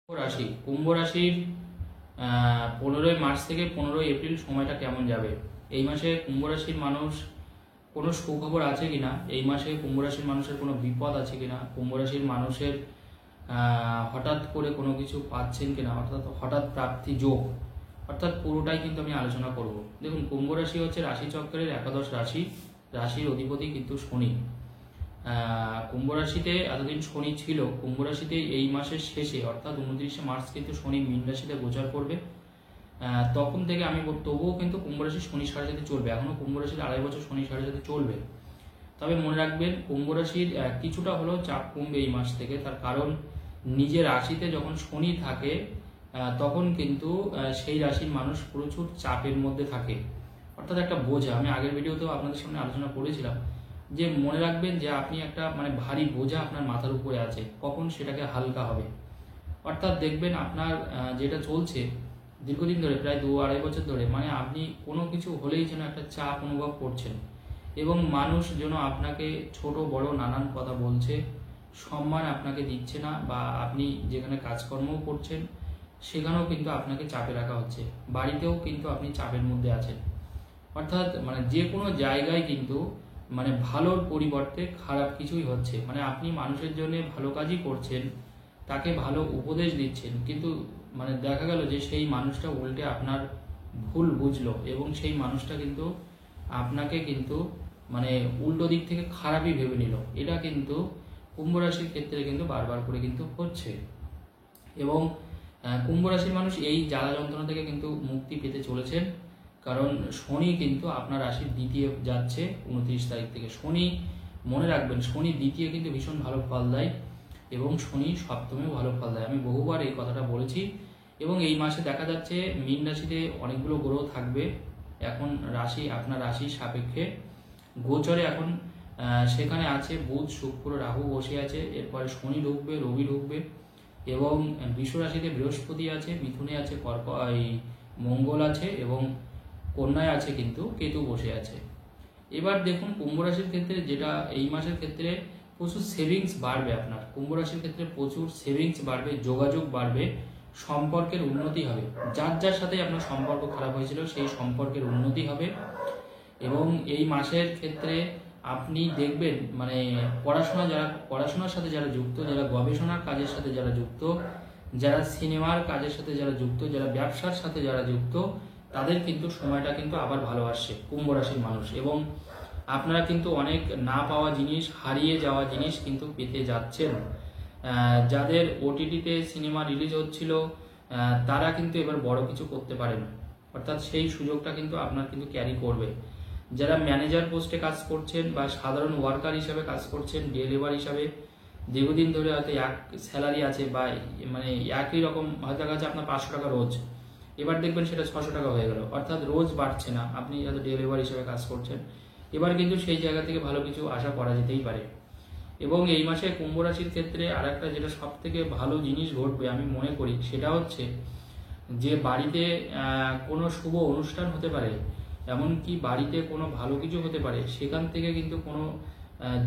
কুম্ভ রাশির 15 মার্চ থেকে 15 এপ্রিল সময়টা কেমন যাবে? এই মাসে কুম্ভ রাশির মানুষ কোনো সুখবর আছে কিনা, এই মাসে কুম্ভ রাশির মানুষের কোনো বিপদ আছে কিনা, কুম্ভ রাশির মানুষের হঠাৎ করে কোনো কিছু পাচ্ছেন কিনা, অর্থাৎ হঠাৎ প্রাপ্তি যোগ, অর্থাৎ পুরোটাই কিন্তু আমি আলোচনা করব। দেখুন, কুম্ভ রাশি হচ্ছে রাশিচক্রের একাদশ রাশি, রাশির অধিপতি কিন্তু শনি। কুম্ভ রাশিতে এতদিন শনি ছিল, কুম্ভ রাশিতে এই মাসের শেষে অর্থাৎ 29 মার্চ কিন্তু শনি মীন রাশিতে গোচর করবে। তখন থেকে আমি তবুও কিন্তু কুম্ভ রাশি শনি সাড়ে সাথে চলবে, এখনো কুম্ভ রাশির 2.5 বছর শনি সাড়ে সাথে চলবে। তবে মনে রাখবেন, কুম্ভ রাশির কিছুটা হলেও চাপ কমবে এই মাস থেকে। তার কারণ, নিজের রাশিতে যখন শনি থাকে তখন কিন্তু সেই রাশির মানুষ প্রচুর চাপের মধ্যে থাকে, অর্থাৎ একটা বোঝা। আমি আগের ভিডিওতেও আপনাদের সামনে আলোচনা করেছিলাম যে মনে রাখবেন যে আপনি একটা ভারী বোঝা আপনার মাথার উপরে আছে, কখন সেটাকে হালকা হবে। অর্থাৎ দেখবেন আপনার যেটা চলছে দীর্ঘদিন ধরে, প্রায় 2-2.5 বছর ধরে, আপনি কোনো কিছু হলেই যেন একটা চাপ অনুভব করছেন এবং মানুষ যেন আপনাকে ছোট বড় নানান কথা বলছে, সম্মান আপনাকে দিচ্ছে না, বা আপনি যেখানে কাজকর্মও করছেন সেখানেও কিন্তু আপনাকে চাপে রাখা হচ্ছে, বাড়িতেও কিন্তু আপনি চাপের মধ্যে আছেন। অর্থাৎ যে কোনো জায়গায় কিন্তু ভালোর পরিবর্তে খারাপ কিছুই হচ্ছে। আপনি মানুষের জন্য ভালো কাজই করছেন, তাকে ভালো উপদেশ দিচ্ছেন, কিন্তু দেখা গেল যে সেই মানুষটা উল্টে আপনার ভুল বুঝলো এবং সেই মানুষটা কিন্তু আপনাকে কিন্তু উল্টো দিক থেকে খারাপই ভেবে নিল। এটা কিন্তু কুম্ভ রাশির ক্ষেত্রে কিন্তু বারবার করে কিন্তু হচ্ছে। এবং কুম্ভ রাশির মানুষ এই জ্বালা যন্ত্রণা থেকে কিন্তু মুক্তি পেতে চলেছেন, কারণ শনি কিন্তু আপনার রাশির দ্বিতীয় যাচ্ছে 29 তারিখ থেকে। শনি, মনে রাখবেন, শনি দ্বিতীয় কিন্তু ভীষণ ভালো ফল দেয় এবং শনি সপ্তমেও ভালো ফল দেয়। আমি বহুবার এই কথাটা বলেছি। এবং এই মাসে দেখা যাচ্ছে মীন রাশিতে অনেকগুলো গ্রহ থাকবে এখন আপনার রাশির সাপেক্ষে গোচরে। এখন সেখানে আছে বুধ, শুক্র, রাহু বসে আছে, এরপরে শনি ঢুকবে, রবি ঢুকবে এবং বৃষ রাশিতে বৃহস্পতি আছে, মিথুনে আছে মঙ্গল আছে এবং কন্যায় আছে কিন্তু কেতু বসে আছে। এবার দেখুন, কুম্ভ রাশির ক্ষেত্রে যেটা এই মাসের ক্ষেত্রে প্রচুর সেভিংস বাড়বে। আপনার কুম্ভ রাশির ক্ষেত্রে প্রচুর সেভিংস বাড়বে, যোগাযোগ বাড়বে, সম্পর্কের উন্নতি হবে। যার সাথে আপনার সম্পর্ক খারাপ হয়েছিল সেই সম্পর্কের উন্নতি হবে। এবং এই মাসের ক্ষেত্রে আপনি দেখবেন পড়াশোনার সাথে যারা যুক্ত, যারা গবেষণার কাজের সাথে যারা যুক্ত, যারা সিনেমার কাজের সাথে যারা যুক্ত, যারা ব্যবসার সাথে যারা যুক্ত, তাদের কিন্তু সময়টা কিন্তু আবার ভালো আসছে কুম্ভ রাশির মানুষ। এবং আপনারা কিন্তু অনেক না পাওয়া জিনিস, হারিয়ে যাওয়া জিনিস কিন্তু পেতে যাচ্ছেন। যাদের ওটিটিতে সিনেমা রিলিজ হচ্ছিল তারা কিন্তু এবার বড় কিছু করতে পারেন, অর্থাৎ সেই সুযোগটা কিন্তু আপনার কিন্তু ক্যারি করবে। যারা ম্যানেজার পোস্টে কাজ করছেন বা সাধারণ ওয়ার্কার হিসাবে কাজ করছেন, ডে লেবার হিসাবে দীর্ঘদিন ধরে হয়তো এক স্যালারি আছে বা একই রকম হয়তো কাছে আপনার 500 টাকা রোজ, এবার দেখবেন সেটা 600 টাকা হয়ে গেল, অর্থাৎ রোজ বাড়ছে না। আপনি হয়তো ডে লেবার হিসেবে কাজ করছেন, এবার কিন্তু সেই জায়গা থেকে ভালো কিছু আশা করা যেতেই পারে। এবং এই মাসে কুম্ভ রাশির ক্ষেত্রে আরেকটা যেটা সব থেকে ভালো জিনিস ঘটবে আমি মনে করি, সেটা হচ্ছে যে বাড়িতে কোনো শুভ অনুষ্ঠান হতে পারে, এমনকি বাড়িতে কোনো ভালো কিছু হতে পারে, সেখান থেকে কিন্তু কোনো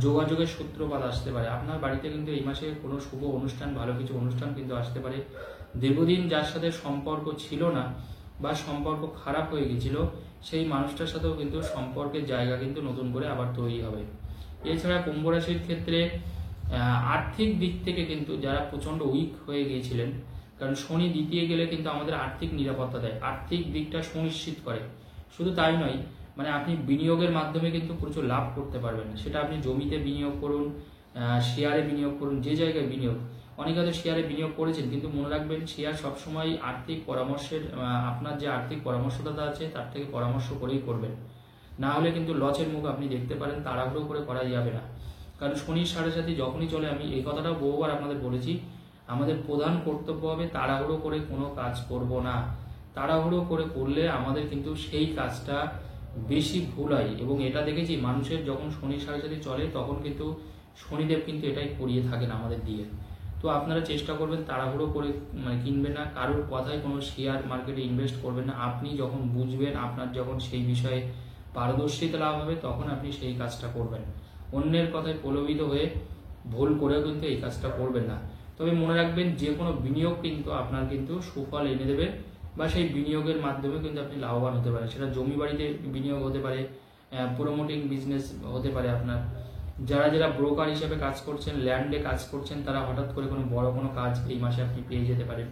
যোগাযোগের সূত্রপাত আসতে পারে। আপনার বাড়িতে কিন্তু এই মাসে কোনো শুভ অনুষ্ঠান, ভালো কিছু অনুষ্ঠান কিন্তু আসতে পারে। দীর্ঘদিন যার সাথে সম্পর্ক ছিল না বা সম্পর্ক খারাপ হয়ে গেছিল, সেই মানুষটার সাথেও কিন্তু সম্পর্কের জায়গা কিন্তু নতুন করে আবার তৈরি হবে। এছাড়া কুম্ভ রাশির ক্ষেত্রে আর্থিক দিক থেকে কিন্তু যারা প্রচন্ড উইক হয়ে গিয়েছিলেন, কারণ শনি দ্বিতীয় গেলে কিন্তু আমাদের আর্থিক নিরাপত্তা দেয়, আর্থিক দিকটা সুনিশ্চিত করে। শুধু তাই নয়, আপনি বিনিয়োগের মাধ্যমে কিন্তু প্রচুর লাভ করতে পারবেন। সেটা আপনি জমিতে বিনিয়োগ করুন, শেয়ারে বিনিয়োগ করুন, যে জায়গায় বিনিয়োগ। অনেকে হয়তো শেয়ারে বিনিয়োগ করেছেন, কিন্তু মনে রাখবেন শেয়ার সবসময় আর্থিক পরামর্শের, আপনার যে আর্থিক পরামর্শদাতা আছে তার থেকে পরামর্শ করেই করবেন, না হলে কিন্তু লসের মুখ আপনি দেখতে পারেন। তাড়াহুড়ো করে করা যাবে না, কারণ শনির সাড়ে সাথে যখনই চলে, আমি এই কথাটাও বহুবার আপনাদের বলেছি, আমাদের প্রধান কর্তব্য হবে তাড়াহুড়ো করে কোনো কাজ করব না। তাড়াহুড়ো করে করলে আমাদের কিন্তু সেই কাজটা বেশি ভুল হয়। এবং এটা দেখেছি, মানুষের যখন শনির সাড়ে সাথে চলে তখন কিন্তু শনিদেব কিন্তু এটাই করিয়ে থাকেন আমাদের দিয়ে। তো আপনারা চেষ্টা করবেন তাড়াহুড়ো করে কিনবেন না, কারোর কথায় কোনো শেয়ার মার্কেটে ইনভেস্ট করবেন না। আপনি যখন বুঝবেন, আপনার যখন সেই বিষয়ে পারদর্শিতা লাভ হবে, তখন আপনি সেই কাজটা করবেন। অন্যের কথায় প্রলোভিত হয়ে ভুল করেও কিন্তু এই কাজটা করবেন না। তবে মনে রাখবেন যে কোনো বিনিয়োগ কিন্তু আপনার কিন্তু সুফল এনে দেবে, বা সেই বিনিয়োগের মাধ্যমে কিন্তু আপনি লাভবান হতে পারেন। সেটা জমি বাড়িতে বিনিয়োগ হতে পারে, প্রোমোটিং বিজনেস হতে পারে আপনার। যারা যারা ব্রোকার হিসেবে কাজ করছেন, ল্যান্ডে কাজ করছেন, তারা হঠাৎ করে কোনো বড় কোনো কাজ এই মাসে আপনি পেয়ে যেতে পারেন।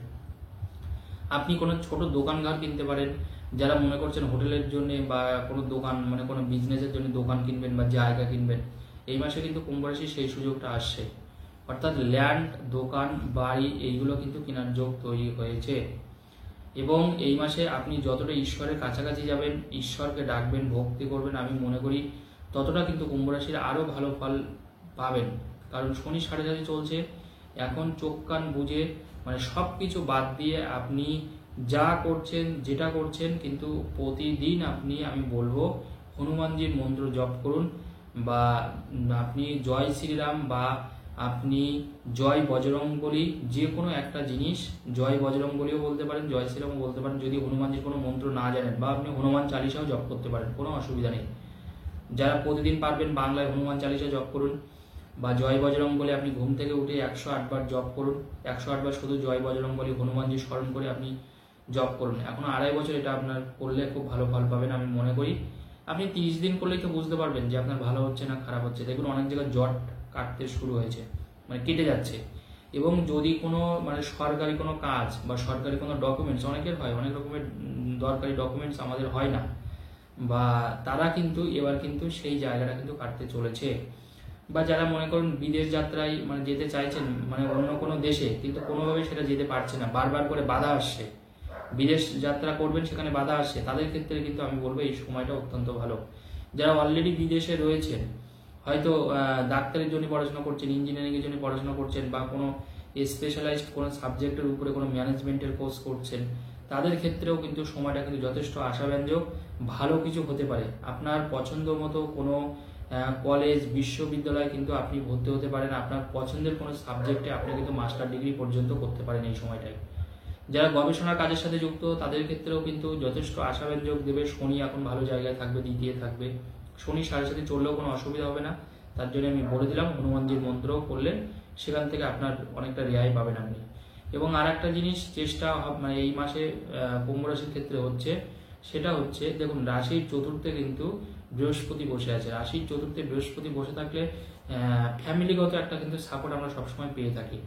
আপনি কোনো ছোট দোকানঘর কিনতে পারেন, যারা মনে করছেন হোটেলের জন্য বা কোনো দোকান মানে কোনো বিজনেসের জন্য দোকান কিনবেন বা জায়গা কিনবেন, এই মাসে কিন্তু কুম্ভ রাশি সেই সুযোগটা আসছে। অর্থাৎ ল্যান্ড, দোকান, বাড়ি এইগুলো কিন্তু কেনার যোগ তৈরি হয়েছে। এবং এই মাসে আপনি যতটা ঈশ্বরের কাছাকাছি যাবেন, ঈশ্বরকে ডাকবেন, ভক্তি করবেন, আমি মনে করি ততটা কিন্তু কুম্ভ রাশির আরও ভালো ফল পাবেন। কারণ শনি 4.5 চলছে, এখন চোখ কান বুঝে মানে সব কিছু বাদ দিয়ে আপনি যা করছেন, যেটা করছেন, কিন্তু প্রতিদিন আপনি, আমি বলবো হনুমানজির মন্ত্র জপ করুন, বা আপনি জয় শ্রীরাম বা আপনি জয় বজরংবলী, যে কোনো একটা জিনিস, জয় বজরংবলীও বলতে পারেন, জয় শ্রীরামও বলতে পারেন, যদি হনুমানজির কোনো মন্ত্র না জানেন, বা আপনি হনুমান চালিসাও জপ করতে পারেন, কোনো অসুবিধা নেই। যারা প্রতিদিন পারবেন বাংলায় হনুমান চালিসা জপ করুন, বা জয় বজরংবলী আপনি ঘুম থেকে উঠে 108 বার জপ করুন। 108 বার শুধু জয় বজরংবলী হনুমানজি স্মরণ করে আপনি জপ করুন। এখন 2.5 বছর এটা আপনার করলে খুব ভালো ফল পাবেন আমি মনে করি। আপনি 30 দিন করলেই তো বুঝতে পারবেন যে আপনার ভালো হচ্ছে না খারাপ হচ্ছে। দেখুন অনেক জায়গায় জট কাটতে শুরু হয়েছে, মানে কেটে যাচ্ছে। এবং যদি কোনো মানে সরকারি কোনো কাজ বা সরকারি কোনো ডকুমেন্টস, অনেকের হয়, অনেক রকমের দরকারি ডকুমেন্টস আমাদের হয় না, বা তারা কিন্তু এবার কিন্তু সেই জায়গাটা কিন্তু কাটতে চলেছে। বা যারা মনে করুন বিদেশ যাত্রায় মানে যেতে চাইছেন, মানে অন্য কোনো দেশে, কিন্তু কোনোভাবে সেটা যেতে পারছে না, বারবার করে বাধা আসছে, বিদেশ যাত্রা করবেন সেখানে বাধা আসছে, তাদের ক্ষেত্রে কিন্তু আমি বলবো এই সময়টা অত্যন্ত ভালো। যারা অলরেডি বিদেশে রয়েছেন, হয়তো ডাক্তারের জন্য পড়াশোনা করছেন, ইঞ্জিনিয়ারিংয়ের জন্য পড়াশোনা করছেন, বা কোনো স্পেশালাইজড কোনো সাবজেক্টের উপরে কোনো ম্যানেজমেন্টের কোর্স করছেন, তাদের ক্ষেত্রেও কিন্তু সময়টা কিন্তু যথেষ্ট আশাব্যঞ্জক, ভালো কিছু হতে পারে। আপনার পছন্দ মতো কোনো কলেজ, বিশ্ববিদ্যালয়ে কিন্তু আপনি ভর্তি হতে পারেন, আপনার পছন্দের কোনো সাবজেক্টে আপনি কিন্তু মাস্টার ডিগ্রি পর্যন্ত করতে পারেন এই সময়টায়। যারা গবেষণার কাজের সাথে যুক্ত, তাদের ক্ষেত্রেও কিন্তু যথেষ্ট আশাব্যঞ্জক দেবে। শনি এখন ভালো জায়গায় থাকবে, দ্বিতীয় থাকবে, শনি 7.5 চললেও কোনো অসুবিধা হবে না। তার জন্য আমি বলে দিলাম হনুমানজির মন্ত্র করলে সেখান থেকে আপনার অনেকটা রেহাই পাবেন আপনি। এবং আর একটা জিনিস চেষ্টা মানে এই মাসে কুম্ভ রাশির ক্ষেত্রে হচ্ছে, সেটা হচ্ছে দেখুন রাশির চতুর্থে কিন্তু বৃহস্পতি বসে আছে। রাশির চতুর্থে বৃহস্পতি বসে থাকলে ফ্যামিলিগত একটা কিন্তু সাপোর্ট আমরা সবসময় পেয়ে থাকি,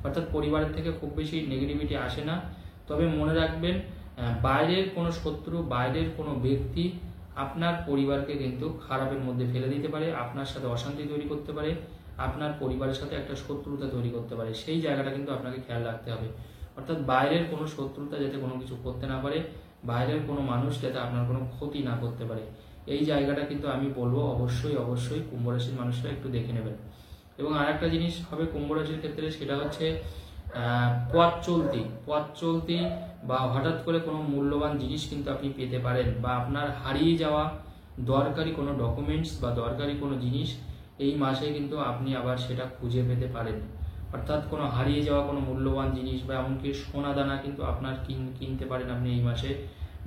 অর্থাৎ পরিবারের থেকে খুব বেশি নেগেটিভিটি আসে না। তবে মনে রাখবেন বাইরের কোনো শত্রু, বাইরের কোনো ব্যক্তি আপনার পরিবারকে কিন্তু খারাপের মধ্যে ফেলে দিতে পারে, আপনার সাথে অশান্তি তৈরি করতে পারে, আপনার পরিবারের সাথে একটা শত্রুতা তৈরি করতে পারে। সেই জায়গাটা কিন্তু আপনাকে খেয়াল রাখতে হবে। অর্থাৎ বাইরের কোনো শত্রুতা যাতে কোনো কিছু করতে না পারে, বাইরের কোনো মানুষ যাতে আপনার কোনো ক্ষতি না করতে পারে, এই জায়গাটা কিন্তু আমি বলবো অবশ্যই অবশ্যই কুম্ভ রাশির মানুষরা একটু দেখে নেবেন। এবং আর একটা জিনিস হবে কুম্ভ রাশির ক্ষেত্রে, সেটা হচ্ছে পথ চলতি বা হঠাৎ করে কোনো মূল্যবান জিনিস কিন্তু আপনি পেতে পারেন, বা আপনার হারিয়ে যাওয়া দরকারি কোনো ডকুমেন্টস বা দরকারি কোনো জিনিস এই মাসে কিন্তু আপনি আবার সেটা খুঁজে পেতে পারেন। অর্থাৎ কোনো হারিয়ে যাওয়া কোনো মূল্যবান জিনিস বা এমনকি সোনা দানা কিন্তু আপনার কিনতে পারেন আপনি এই মাসে,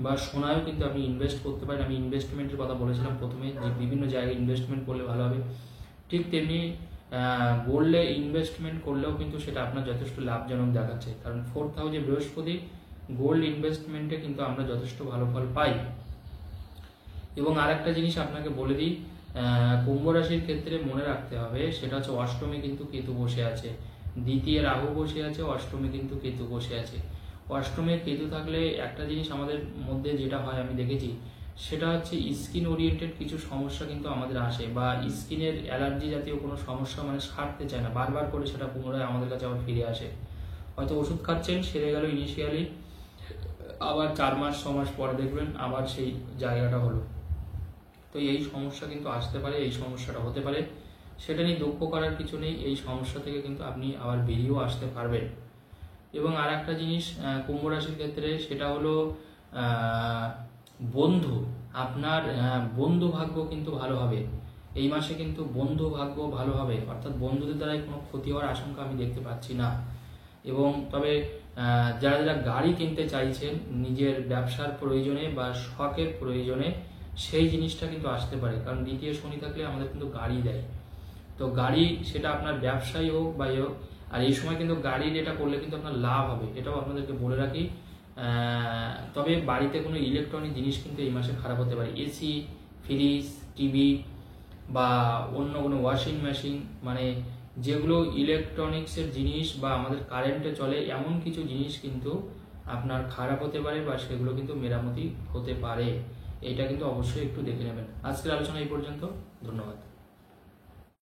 বা সোনায়ও কিন্তু আপনি ইনভেস্ট করতে পারেন। আমি ইনভেস্টমেন্টের কথা বলেছিলাম প্রথমে, যে বিভিন্ন জায়গায় ইনভেস্টমেন্ট করলে ভালো হবে। ঠিক তেমনি গোল্ডে ইনভেস্টমেন্ট করলেও কিন্তু সেটা আপনার যথেষ্ট লাভজনক দেখাচ্ছে, কারণ 4th হাউসে বৃহস্পতি, গোল্ড ইনভেস্টমেন্টে কিন্তু আমরা যথেষ্ট ভালো ফল পাই। এবং আর একটা জিনিস আপনাকে বলে দিই, কুম্ভ রাশির ক্ষেত্রে মনে রাখতে হবে, সেটা হচ্ছে অষ্টমে কিন্তু কেতু বসে আছে, দ্বিতীয় রাহু বসে আছে, অষ্টমে কিন্তু কেতু বসে আছে। অষ্টমে কেতু থাকলে একটা জিনিস আমাদের মধ্যে যেটা হয় আমি দেখেছি, সেটা হচ্ছে স্কিন ওরিয়েন্টেড কিছু সমস্যা কিন্তু আমাদের আসে, বা স্কিনের অ্যালার্জি জাতীয় কোনো সমস্যা মানে সারতে চায় না, বারবার করে সেটা পুনরায় আমাদের কাছে আবার ফিরে আসে। হয়তো ওষুধ খাচ্ছেন, সেরে গেল ইনিশিয়ালি, আবার 4 মাস 6 মাস পরে দেখবেন আবার সেই জায়গাটা হলো। তো এই সমস্যা কিন্তু আসতে পারে, এই সমস্যাটা হতে পারে, সেটা নিয়ে দুঃখ করার কিছু নেই। এই সমস্যা থেকে কিন্তু আপনি আবার বেরিয়েও আসতে পারবেন। এবং আর একটা জিনিস কুম্ভ রাশির ক্ষেত্রে, সেটা হলো বন্ধু, আপনার বন্ধু ভাগ্য কিন্তু ভালো হবে এই মাসে, কিন্তু বন্ধু ভাগ্য ভালো হবে, অর্থাৎ বন্ধুদের দ্বারাই কোনো ক্ষতি হওয়ার আশঙ্কা আমি দেখতে পাচ্ছি না। এবং তবে যারা যারা গাড়ি কিনতে চাইছেন নিজের ব্যবসার প্রয়োজনে বা শখের প্রয়োজনে, সেই জিনিসটা কিন্তু আসতে পারে, কারণ দ্বিতীয় শনি থাকলে আমাদের কিন্তু গাড়ি দেয়। তো গাড়ি সেটা আপনার ব্যবসায়ী হোক বা হোক, আর এই সময় কিন্তু গাড়ির এটা করলে কিন্তু আপনার লাভ হবে, এটাও আপনাদেরকে বলে রাখি। তবে বাড়িতে কোনো ইলেকট্রনিক জিনিস কিন্তু এই মাসে খারাপ হতে পারে, এসি, ফ্রিজ, টিভি বা অন্য কোনো ওয়াশিং মেশিন, মানে যেগুলো ইলেকট্রনিক্সের জিনিস বা আমাদের কারেন্টে চলে এমন কিছু জিনিস কিন্তু আপনার খারাপ হতে পারে বা সেগুলো কিন্তু মেরামতি হতে পারে। এটা কিন্তু অবশ্যই একটু দেখে নেবেন। আজকের আলোচনা এই পর্যন্ত, ধন্যবাদ।